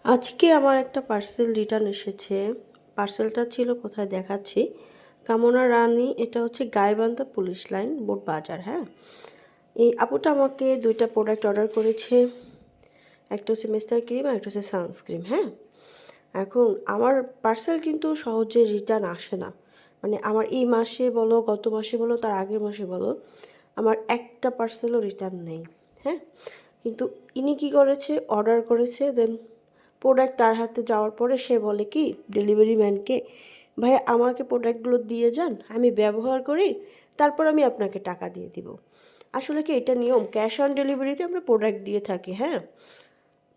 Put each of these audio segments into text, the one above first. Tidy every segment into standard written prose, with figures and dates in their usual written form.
আজকে আমার একটা পার্সেল রিটার্ন এসেছে। পার্সেলটা ছিল কোথায় দেখাচ্ছি, কামনা রানী, এটা হচ্ছে গাইবান্ধা পুলিশ লাইন, বোট বাজার। হ্যাঁ, এই আপুটা আমাকে দুইটা প্রোডাক্ট অর্ডার করেছে। একটা হচ্ছে মিস্টার ক্রিম আর একটা হচ্ছে সানস্ক্রিন। হ্যাঁ, এখন আমার পার্সেল কিন্তু সহজে রিটার্ন আসে না। মানে আমার এই মাসে বলো, গত মাসে বলো, তার আগের মাসে বলো, আমার একটা পার্সেলও রিটার্ন নেই। হ্যাঁ, কিন্তু ইনি কী করেছে, অর্ডার করেছে, দেন প্রোডাক্ট তার হাতে যাওয়ার পরে সে বলে কি ডেলিভারি ম্যানকে, ভাই আমাকে প্রোডাক্টগুলো দিয়ে যান, আমি ব্যবহার করি, তারপর আমি আপনাকে টাকা দিয়ে দিব। আসলে কি এটা নিয়ম? ক্যাশ অন ডেলিভারিতে আমরা প্রোডাক্ট দিয়ে থাকি। হ্যাঁ,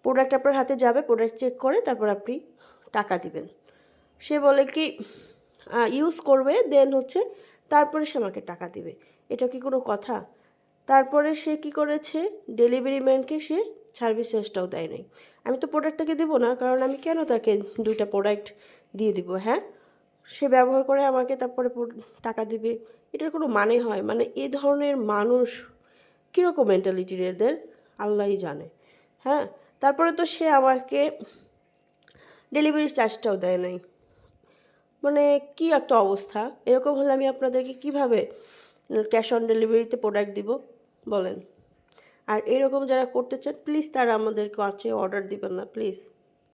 প্রোডাক্ট আপনার হাতে যাবে, প্রোডাক্ট চেক করে তারপর আপনি টাকা দিবেন। সে বলে কি ইউজ করবে, দেন হচ্ছে তারপরে সে আমাকে টাকা দিবে। এটা কি কোনো কথা? তারপরে সে কি করেছে, ডেলিভারি ম্যানকে সে সার্ভিস চার্জটাও দেয় নাই। আমি তো প্রোডাক্ট তাকে দেবো না, কারণ আমি কেন তাকে দুইটা প্রোডাক্ট দিয়ে দিব? হ্যাঁ, সে ব্যবহার করে আমাকে তারপরে টাকা দিবে, এটার কোনো মানে হয়? মানে এ ধরনের মানুষ কীরকম মেন্টালিটির এদের, আল্লাহই জানে। হ্যাঁ, তারপরে তো সে আমাকে ডেলিভারি চার্জটাও দেয় নাই। মানে কি একটা অবস্থা! এরকম হলে আমি আপনাদেরকে কিভাবে ক্যাশ অন ডেলিভারিতে প্রোডাক্ট দিব বলেন? আর এরকম যারা করতে চান প্লিজ তারা আমাদের কাছে অর্ডার দিবেন না, প্লিজ।